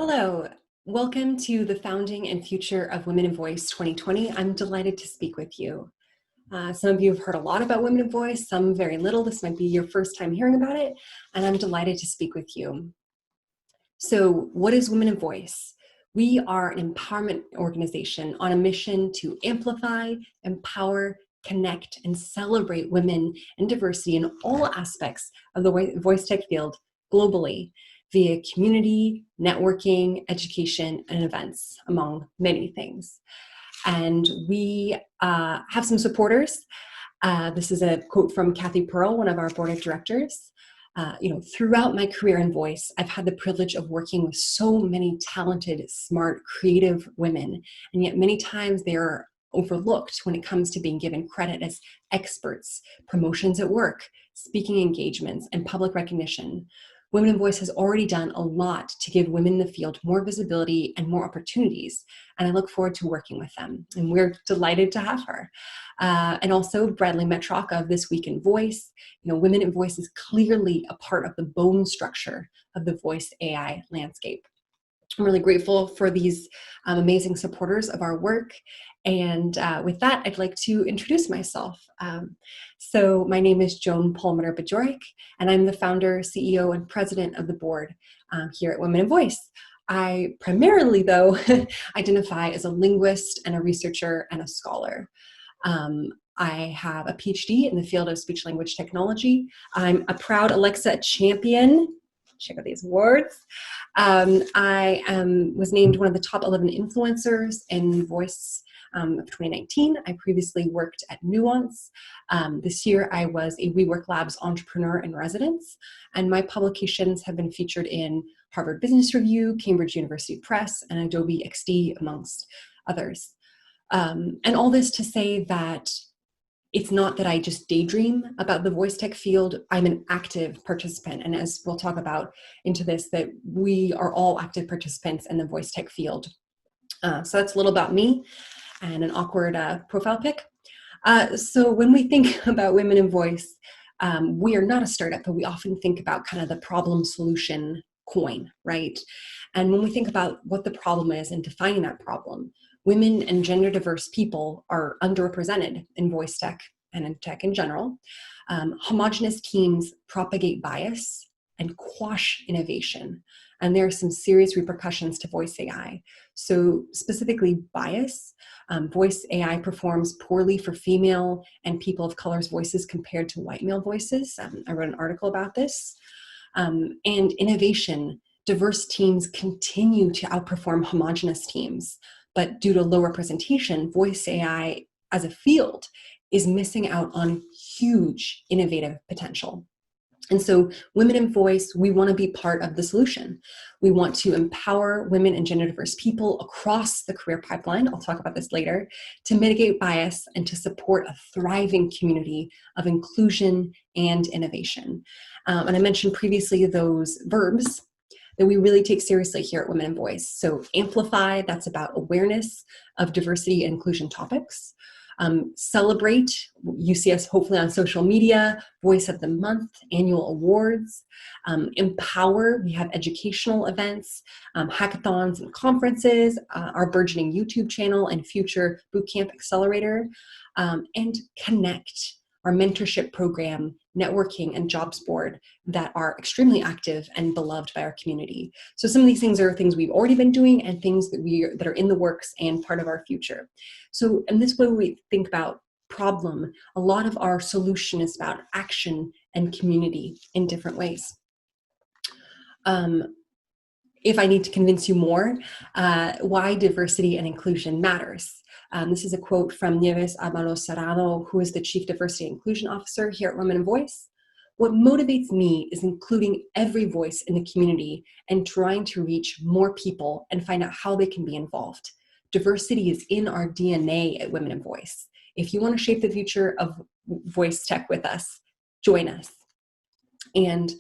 Hello, welcome to the Founding and Future of Women in Voice 2020. I'm delighted to speak with you. Some of you have heard a lot about women in voice, some very little. This might be your first time hearing about it, and I'm delighted to speak with you. So what is Women in Voice? We are an empowerment organization on a mission to amplify, empower, connect, and celebrate women and diversity in all aspects of the voice tech field globally via community, networking, education, and events, among many things. And we have some supporters. This is a quote from Kathy Pearl, one of our board of directors. Throughout my career in voice, I've had the privilege of working with so many talented, smart, creative women, and yet many times they are overlooked when it comes to being given credit as experts, promotions at work, speaking engagements, and public recognition. Women in Voice has already done a lot to give women in the field more visibility and more opportunities, and I look forward to working with them, and we're delighted to have her. And also Bradley Metrock of This Week in Voice. Women in Voice is clearly a part of the bone structure of the voice AI landscape. I'm really grateful for these amazing supporters of our work. And with that, I'd like to introduce myself. So my name is Joan Palmiter Bajorek, and I'm the founder, CEO, and president of the board here at Women in Voice. I primarily, though, identify as a linguist and a researcher and a scholar. I have a PhD in the field of speech language technology. I'm a proud Alexa champion. Check out these awards. I was named one of the top 11 influencers in voice of 2019. I previously worked at Nuance. This year I was a WeWork Labs entrepreneur in residence, and my publications have been featured in Harvard Business Review, Cambridge University Press, and Adobe XD, amongst others. And all this to say that it's not that I just daydream about the voice tech field. I'm an active participant. And as we'll talk about into this, that we are all active participants in the voice tech field. So that's a little about me and an awkward profile pic. So when we think about women in voice, we are not a startup, but we often think about kind of the problem solution coin, right? And when we think about what the problem is and defining that problem, women and gender diverse people are underrepresented in voice tech and in tech in general. Homogenous teams propagate bias and quash innovation. And there are some serious repercussions to voice AI. So specifically bias, voice AI performs poorly for female and people of color's voices compared to white male voices. I wrote an article about this. And innovation, diverse teams continue to outperform homogenous teams. But due to low representation, voice AI as a field is missing out on huge innovative potential. And so Women in Voice, we want to be part of the solution. We want to empower women and gender diverse people across the career pipeline, I'll talk about this later, to mitigate bias and to support a thriving community of inclusion and innovation. And I mentioned previously those verbs that we really take seriously here at Women in Voice. So amplify, that's about awareness of diversity and inclusion topics. Celebrate, you see us hopefully on social media, Voice of the Month, annual awards. Empower, we have educational events, hackathons and conferences, our burgeoning YouTube channel and future bootcamp accelerator. And connect, our mentorship program, networking, and jobs board that are extremely active and beloved by our community. So some of these things are things we've already been doing and things that are in the works and part of our future. So in this way we think about problem, a lot of our solution is about action and community in different ways. If I need to convince you more, why diversity and inclusion matters. This is a quote from Nieves Abalo-Serrano, who is the Chief Diversity and Inclusion Officer here at Women in Voice. What motivates me is including every voice in the community and trying to reach more people and find out how they can be involved. Diversity is in our DNA at Women in Voice. If you want to shape the future of voice tech with us, join us. And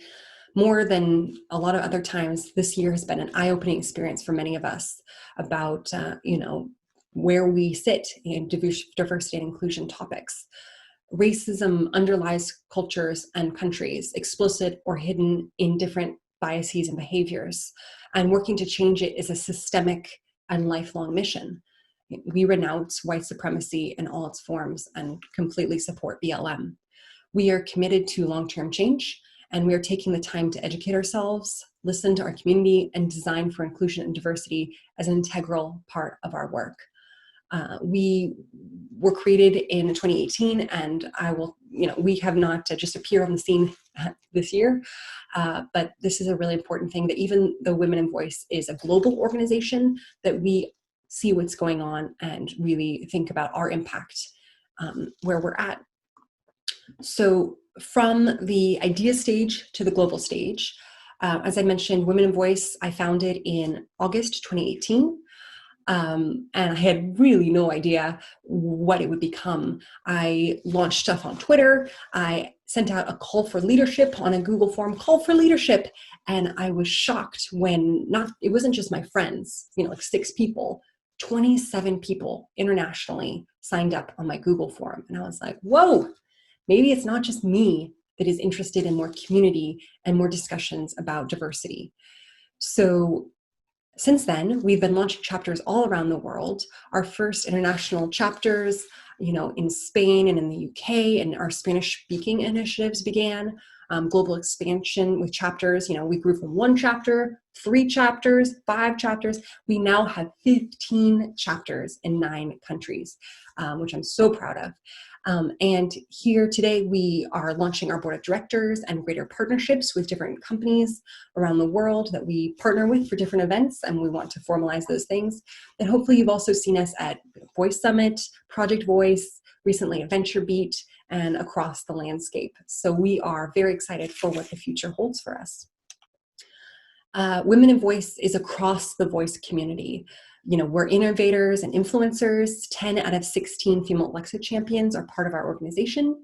more than a lot of other times, this year has been an eye-opening experience for many of us about, where we sit in diversity and inclusion topics. Racism underlies cultures and countries, explicit or hidden in different biases and behaviors. And working to change it is a systemic and lifelong mission. We renounce white supremacy in all its forms and completely support BLM. We are committed to long-term change, and we are taking the time to educate ourselves, listen to our community, and design for inclusion and diversity as an integral part of our work. We were created in 2018, and we have not just appeared on the scene this year, but this is a really important thing, that even though Women in Voice is a global organization, that we see what's going on and really think about our impact where we're at. So from the idea stage to the global stage, as I mentioned, Women in Voice, I founded in August 2018. And I had really no idea what it would become. I launched stuff on Twitter. I sent out a call for leadership on a Google form, call for leadership. And I was shocked when it wasn't just my friends, like 6 people, 27 people internationally signed up on my Google form. And I was like, whoa, maybe it's not just me that is interested in more community and more discussions about diversity. So since then, we've been launching chapters all around the world. Our first international chapters, in Spain and in the UK, and our Spanish-speaking initiatives began. Global expansion with chapters, we grew from 1 chapter, 3 chapters, 5 chapters. We now have 15 chapters in 9 countries, which I'm so proud of. And here today, we are launching our board of directors and greater partnerships with different companies around the world that we partner with for different events, and we want to formalize those things. And hopefully you've also seen us at Voice Summit, Project Voice, recently at Venture Beat, and across the landscape. So we are very excited for what the future holds for us. Women in Voice is across the voice community. We're innovators and influencers. 10 out of 16 female Alexa champions are part of our organization.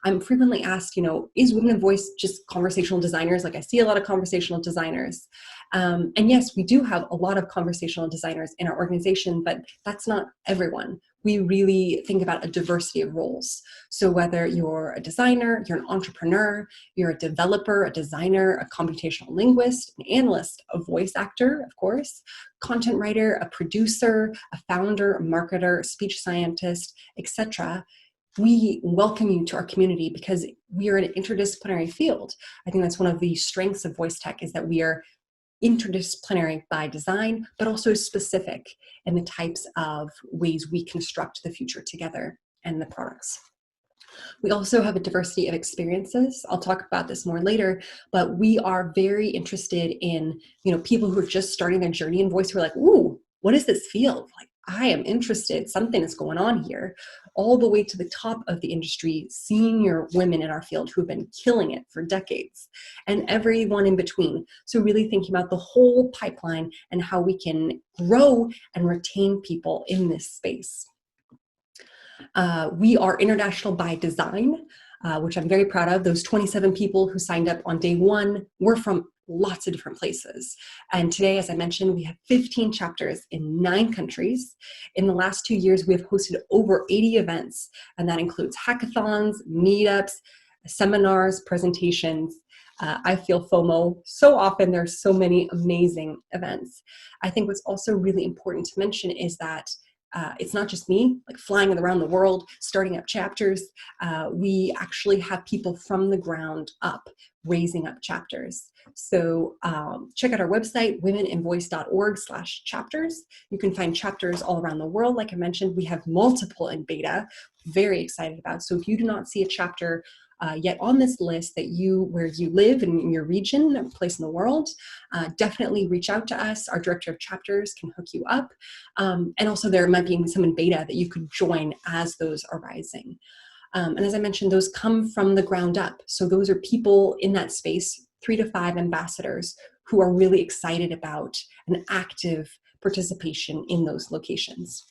I'm frequently asked, is Women in Voice just conversational designers? Like, I see a lot of conversational designers. And yes, we do have a lot of conversational designers in our organization, but that's not everyone. We really think about a diversity of roles. So whether you're a designer, you're an entrepreneur, you're a developer, a designer, a computational linguist, an analyst, a voice actor, of course, content writer, a producer, a founder, a marketer, a speech scientist, etc., we welcome you to our community because we are an interdisciplinary field. I think that's one of the strengths of voice tech, is that we are interdisciplinary by design, but also specific in the types of ways we construct the future together and the products. We also have a diversity of experiences. I'll talk about this more later, but we are very interested in, people who are just starting their journey in voice who are like, ooh, what does this feel like? I am interested, something is going on here, all the way to the top of the industry, senior women in our field who have been killing it for decades, and everyone in between. So really thinking about the whole pipeline and how we can grow and retain people in this space. We are international by design, which I'm very proud of. Those 27 people who signed up on day 1 were from lots of different places. And today, as I mentioned, we have 15 chapters in 9 countries. In the last 2 years, we have hosted over 80 events, and that includes hackathons, meetups, seminars, presentations. I feel FOMO so often. There's so many amazing events. I think what's also really important to mention is that it's not just me, like flying around the world, starting up chapters. We actually have people from the ground up raising up chapters. So check out our website, womeninvoice.org/chapters. You can find chapters all around the world. Like I mentioned, we have multiple in beta, very excited about. So if you do not see a chapter yet on this list where you live in your region, a place in the world, definitely reach out to us. Our director of chapters can hook you up. And also there might be some in beta that you could join as those are rising. And as I mentioned, those come from the ground up. So those are people in that space, 3 to 5 ambassadors who are really excited about an active participation in those locations.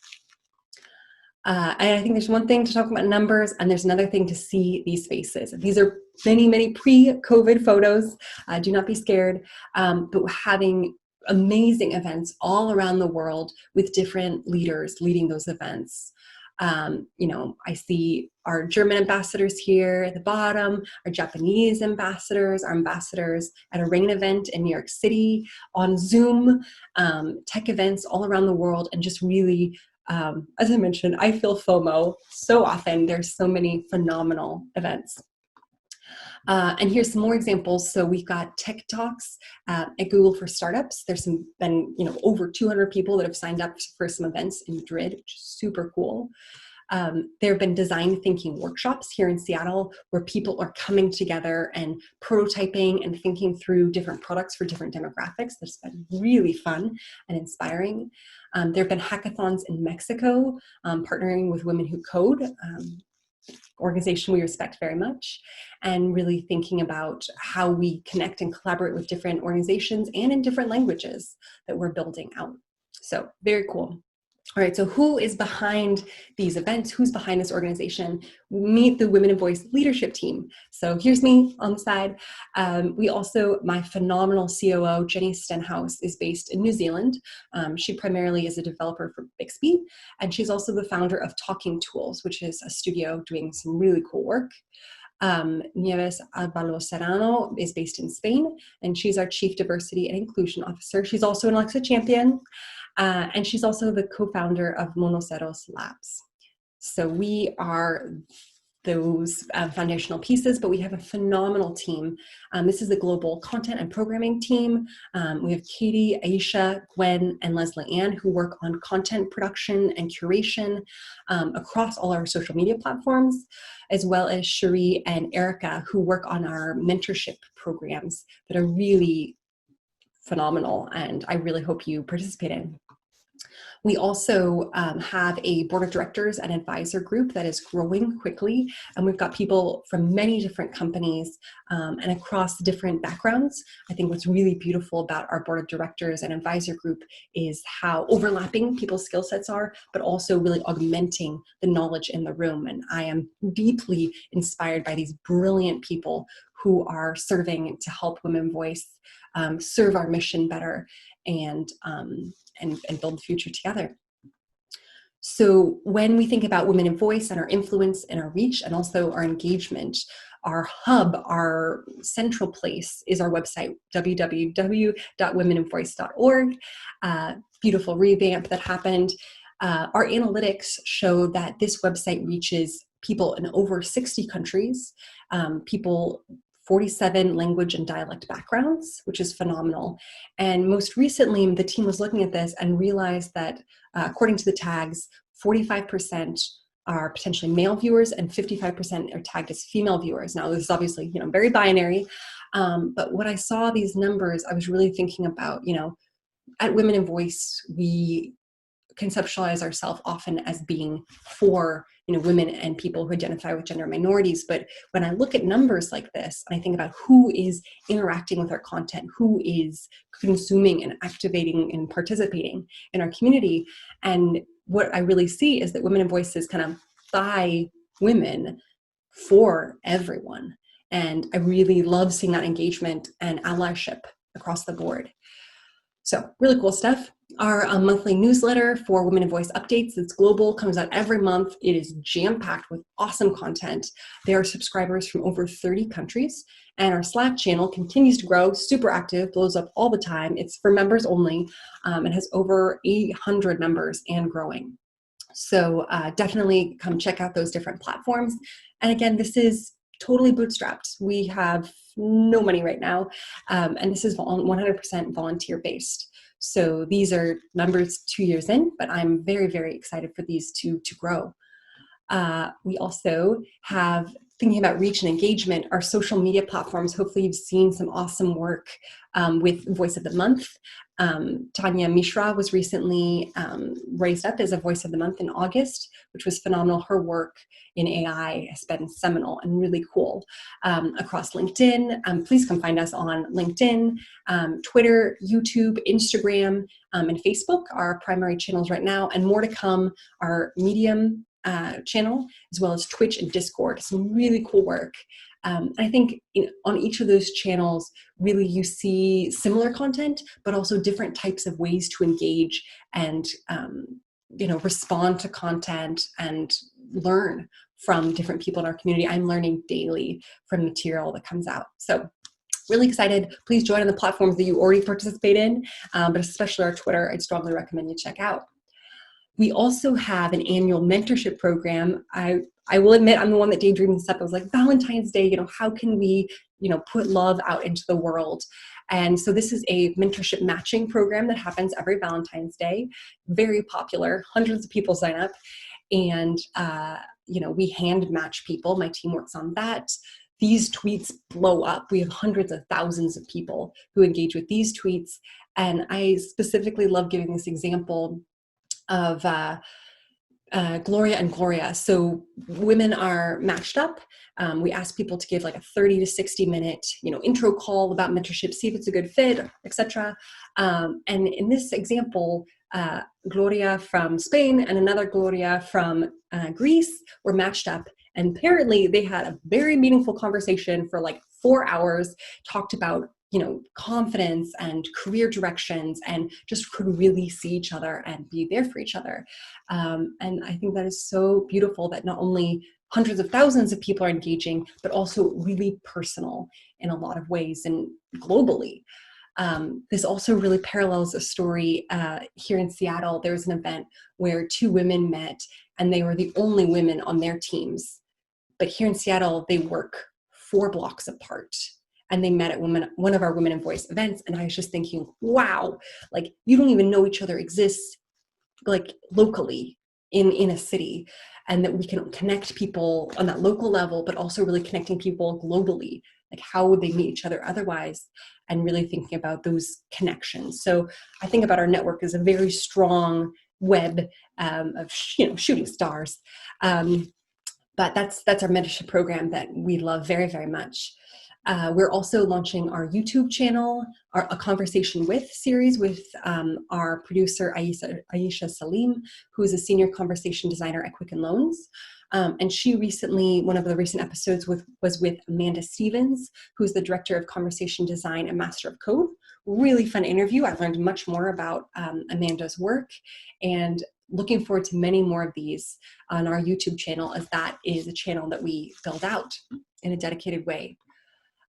And I think there's one thing to talk about numbers, and there's another thing to see these faces. These are many, many pre-COVID photos. Do not be scared. But having amazing events all around the world with different leaders leading those events. I see our German ambassadors here at the bottom, our Japanese ambassadors, our ambassadors at a rain event in New York City, on Zoom, tech events all around the world, and just really, as I mentioned, I feel FOMO so often. There's so many phenomenal events. And here's some more examples. So we've got tech talks at Google for startups. There's been over 200 people that have signed up for some events in Madrid, which is super cool. There have been design thinking workshops here in Seattle where people are coming together and prototyping and thinking through different products for different demographics. That's been really fun and inspiring. There have been hackathons in Mexico, partnering with Women Who Code, organization we respect very much, and really thinking about how we connect and collaborate with different organizations and in different languages that we're building out. So very cool. All right, so who is behind these events? Who's behind this organization? Meet the Women in Voice leadership team. So here's me on the side. My phenomenal COO, Jenny Stenhouse, is based in New Zealand. She primarily is a developer for Bixby, and she's also the founder of Talking Tools, which is a studio doing some really cool work. Nieves Albalo Serrano is based in Spain, and she's our Chief Diversity and Inclusion Officer. She's also an Alexa champion, and she's also the co-founder of Monoceros Labs. So we are those foundational pieces, but we have a phenomenal team. This is the global content and programming team. We have Katie, Aisha, Gwen, and Leslie Ann, who work on content production and curation across all our social media platforms, as well as Cherie and Erica, who work on our mentorship programs that are really phenomenal, and I really hope you participate in. We also have a board of directors and advisor group that is growing quickly, and we've got people from many different companies and across different backgrounds. I think what's really beautiful about our board of directors and advisor group is how overlapping people's skill sets are, but also really augmenting the knowledge in the room. And I am deeply inspired by these brilliant people who are serving to help Women Voice serve our mission better and build the future together. So when we think about Women in Voice and our influence and our reach and also our engagement, our hub, our central place is our website, www.womeninvoice.org. Beautiful revamp that happened. Our analytics show that this website reaches people in over 60 countries, people 47 language and dialect backgrounds, which is phenomenal. And most recently, the team was looking at this and realized that according to the tags, 45% are potentially male viewers and 55% are tagged as female viewers. Now, this is obviously, very binary. But when I saw these numbers, I was really thinking about, at Women in Voice, we conceptualize ourselves often as being for women and people who identify with gender minorities. But when I look at numbers like this, and I think about who is interacting with our content, who is consuming and activating and participating in our community, and what I really see is that Women in Voice is kind of by women for everyone. And I really love seeing that engagement and allyship across the board. So really cool stuff. Our monthly newsletter for Women in Voice updates, it's global, comes out every month. It is jam-packed with awesome content. There are subscribers from over 30 countries, and our Slack channel continues to grow, super active, blows up all the time. It's for members only. It has over 800 members and growing. So definitely come check out those different platforms. And again, this is totally bootstrapped. We have no money right now, and this is 100% volunteer-based. So these are numbers 2 years in, but I'm very, very excited for these to grow. We also have, thinking about reach and engagement, our social media platforms. Hopefully you've seen some awesome work with Voice of the Month. Tanya Mishra was recently raised up as a Voice of the Month in August, which was phenomenal. Her work in AI has been seminal and really cool. Across LinkedIn, please come find us on LinkedIn, Twitter, YouTube, Instagram, and Facebook are our primary channels right now, and more to come. Our Medium channel, as well as Twitch and Discord. Some really cool work. I think on each of those channels, really you see similar content, but also different types of ways to engage and respond to content and learn from different people in our community. I'm learning daily from material that comes out. So really excited. Please join on the platforms that you already participate in, but especially our Twitter, I'd strongly recommend you check out. We also have an annual mentorship program. I will admit I'm the one that daydreamed this up. I was like, Valentine's Day, how can we, put love out into the world? And so this is a mentorship matching program that happens every Valentine's Day. Very popular. Hundreds of people sign up. And, we hand match people. My team works on that. These tweets blow up. We have hundreds of thousands of people who engage with these tweets. And I specifically love giving this example of Gloria and Gloria. So women are matched up. We ask people to give like a 30 to 60 minute, intro call about mentorship, see if it's a good fit, etc. And in this example, Gloria from Spain and another Gloria from Greece were matched up. And apparently they had a very meaningful conversation for like 4 hours, talked about confidence and career directions, and just could really see each other and be there for each other. And I think that is so beautiful that not only hundreds of thousands of people are engaging, but also really personal in a lot of ways and globally. This also really parallels a story here in Seattle. There was an event where 2 women met and they were the only women on their teams. But here in Seattle, they work 4 blocks apart. And they met at one of our Women in Voice events. And I was just thinking, wow, like you don't even know each other exists like locally in a city, and that we can connect people on that local level, but also really connecting people globally. Like how would they meet each other otherwise? And really thinking about those connections. So I think about our network as a very strong web of shooting stars. But that's our mentorship program that we love very, very much. We're also launching our YouTube channel, A Conversation With series with our producer, Aisha Salim, who is a senior conversation designer at Quicken Loans. And she recently, one of the recent episodes was with Amanda Stevens, who's the director of conversation design and master of code. Really fun interview. I learned much more about Amanda's work, and looking forward to many more of these on our YouTube channel, as that is a channel that we build out in a dedicated way.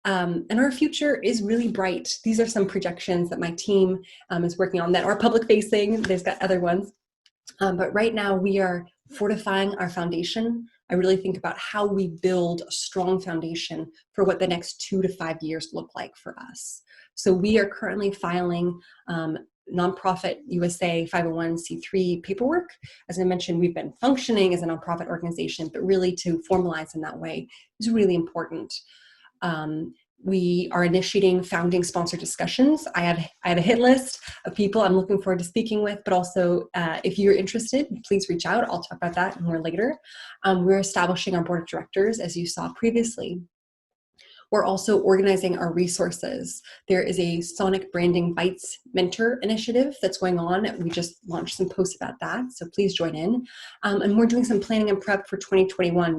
And our future is really bright. These are some projections that my team is working on that are public facing. There's got other ones. But right now we are fortifying our foundation. I really think about how we build a strong foundation for what the next 2 to 5 years look like for us. So we are currently filing nonprofit USA 501c3 paperwork. As I mentioned, we've been functioning as a nonprofit organization, but really to formalize in that way is really important. We are initiating founding sponsor discussions. I have a hit list of people I'm looking forward to speaking with, but also if you're interested, please reach out. I'll talk about that more later. We're establishing our board of directors, as you saw previously. We're also organizing our resources. There is a Sonic Branding Bites Mentor initiative that's going on. We just launched some posts about that, so please join in. And we're doing some planning and prep for 2021.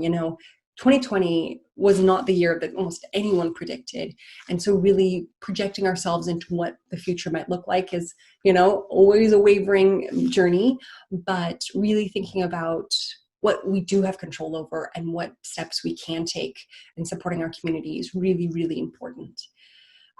2020 was not the year that almost anyone predicted. And so really projecting ourselves into what the future might look like is, always a wavering journey, but really thinking about what we do have control over and what steps we can take in supporting our community is really, really important.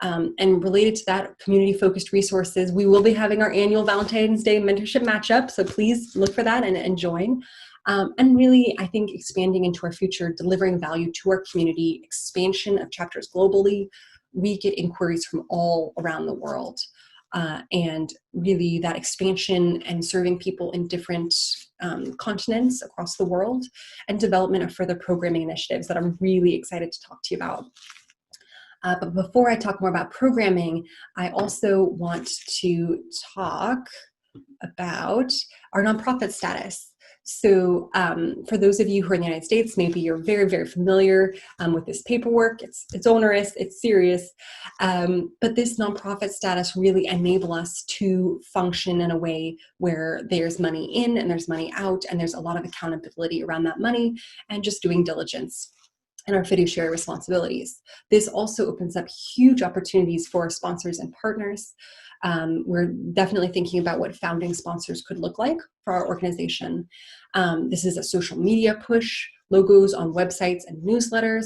And related to that, community-focused resources, we will be having our annual Valentine's Day Mentorship Matchup, so please look for that and join. And really, I think expanding into our future, delivering value to our community, expansion of chapters globally. We get inquiries from all around the world. And really that expansion and serving people in different continents across the world, and development of further programming initiatives that I'm really excited to talk to you about. But before I talk more about programming, I also want to talk about our nonprofit status. So for those of you who are in the United States, maybe you're very, very familiar with this paperwork. It's onerous, it's serious, but this nonprofit status really enable us to function in a way where there's money in and there's money out, and there's a lot of accountability around that money and just doing diligence. and our fiduciary responsibilities. This also opens up huge opportunities for sponsors and partners. We're definitely thinking about what founding sponsors could look like for our organization. This is a social media push, logos on websites and newsletters,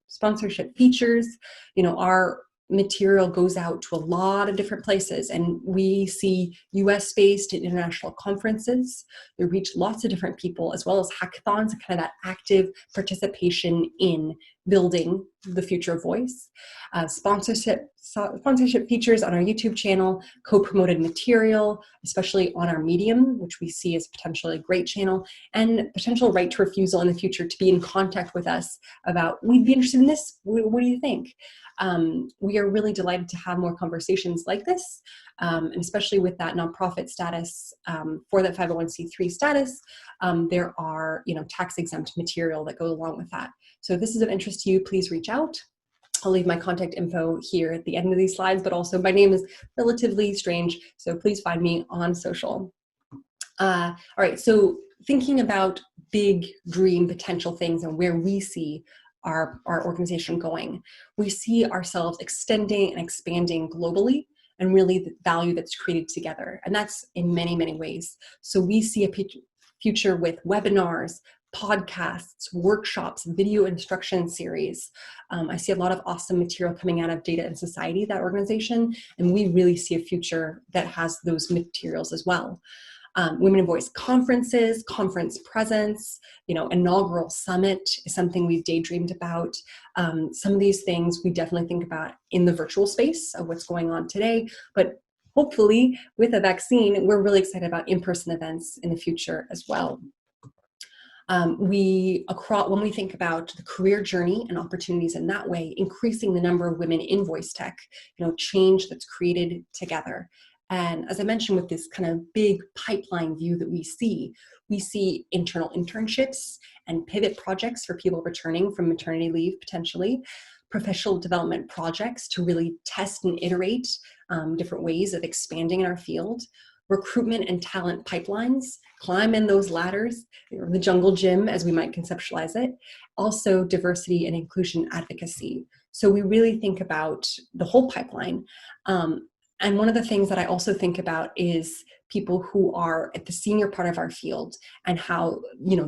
sponsorship features. Our material goes out to a lot of different places, and we see US-based and international conferences. They reach lots of different people, as well as hackathons, kind of that active participation in building the future of voice. Sponsorship features on our YouTube channel, co-promoted material, especially on our Medium, which we see as potentially a great channel, and potential right to refusal in the future to be in contact with us about, we'd be interested in this, what do you think? We are really delighted to have more conversations like this, and especially with that nonprofit status, for that 501c3 status, there are tax-exempt material that goes along with that. So if this is of interest to you, please reach out. I'll leave my contact info here at the end of these slides, but also my name is relatively strange, so please find me on social. All right, so thinking about big dream potential things and where we see our organization going, we see ourselves extending and expanding globally, and really the value that's created together. And that's in many, many ways. So we see a future with webinars, podcasts, workshops, video instruction series. I see a lot of awesome material coming out of Data and Society, that organization, and we really see a future that has those materials as well. Women in Voice conferences, conference presence, inaugural summit is something we've daydreamed about. Some of these things we definitely think about in the virtual space of what's going on today, but hopefully with a vaccine, we're really excited about in-person events in the future as well. When we think about the career journey and opportunities in that way, increasing the number of women in voice tech, change that's created together. And as I mentioned, with this kind of big pipeline view that we see internal internships and pivot projects for people returning from maternity leave, potentially, professional development projects to really test and iterate different ways of expanding in our field, recruitment and talent pipelines, climb in those ladders, the jungle gym as we might conceptualize it, also diversity and inclusion advocacy. So we really think about the whole pipeline. And one of the things that I also think about is people who are at the senior part of our field, and how,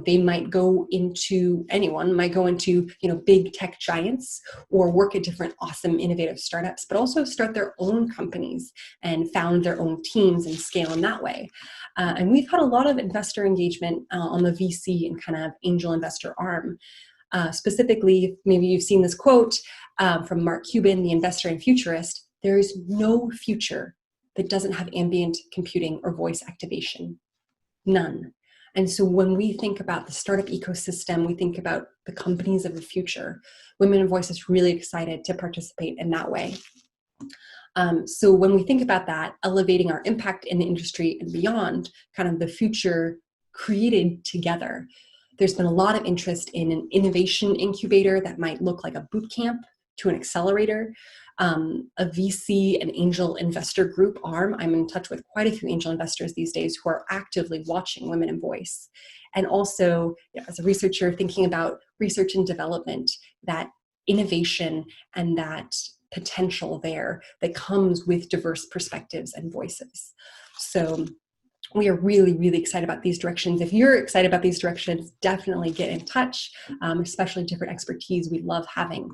they might go into, anyone might go into, big tech giants or work at different awesome innovative startups, but also start their own companies and found their own teams and scale in that way. And we've had a lot of investor engagement on the VC and kind of angel investor arm. Specifically, maybe you've seen this quote from Mark Cuban, the investor and futurist: "There is no future that doesn't have ambient computing or voice activation. None." And so when we think about the startup ecosystem, we think about the companies of the future. Women in Voice is really excited to participate in that way. So when we think about that, elevating our impact in the industry and beyond, kind of the future created together, there's been a lot of interest in an innovation incubator that might look like a boot camp to an accelerator. A VC and angel investor group arm. I'm in touch with quite a few angel investors these days who are actively watching Women in Voice. And also, as a researcher, thinking about research and development, that innovation and that potential there that comes with diverse perspectives and voices. So we are really, really excited about these directions. If you're excited about these directions, definitely get in touch, especially different expertise we love having.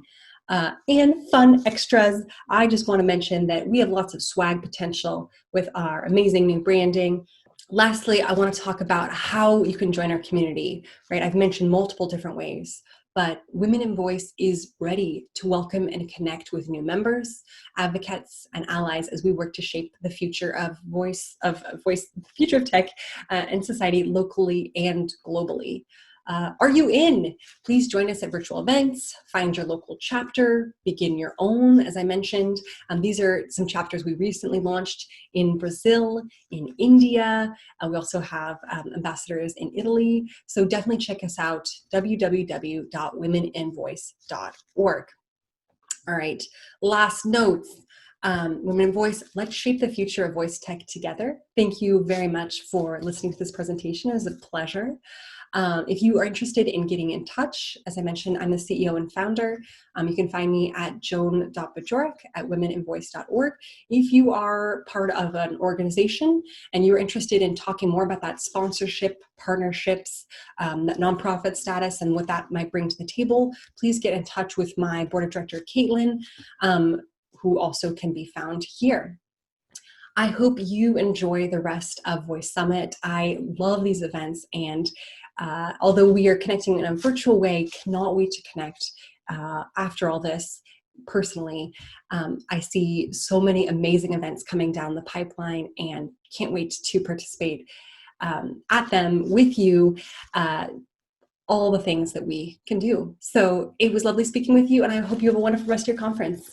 And fun extras. I just want to mention that we have lots of swag potential with our amazing new branding. Lastly, I want to talk about how you can join our community, right? I've mentioned multiple different ways, but Women in Voice is ready to welcome and connect with new members, advocates, and allies as we work to shape the future of future of tech and society locally and globally. Are you in? Please join us at virtual events, find your local chapter, begin your own, as I mentioned. These are some chapters we recently launched in Brazil, in India. We also have ambassadors in Italy. So definitely check us out, www.womeninvoice.org. All right, last notes. Women in Voice, let's shape the future of voice tech together. Thank you very much for listening to this presentation. It was a pleasure. If you are interested in getting in touch, as I mentioned, I'm the CEO and founder. You can find me at joan.bajorek at womeninvoice.org. If you are part of an organization and you're interested in talking more about that sponsorship, partnerships, that nonprofit status and what that might bring to the table, please get in touch with my board of director, Caitlin, who also can be found here. I hope you enjoy the rest of Voice Summit. I love these events, and although we are connecting in a virtual way, cannot wait to connect after all this personally. I see so many amazing events coming down the pipeline and can't wait to participate at them with you. All the things that we can do. So it was lovely speaking with you, and I hope you have a wonderful rest of your conference.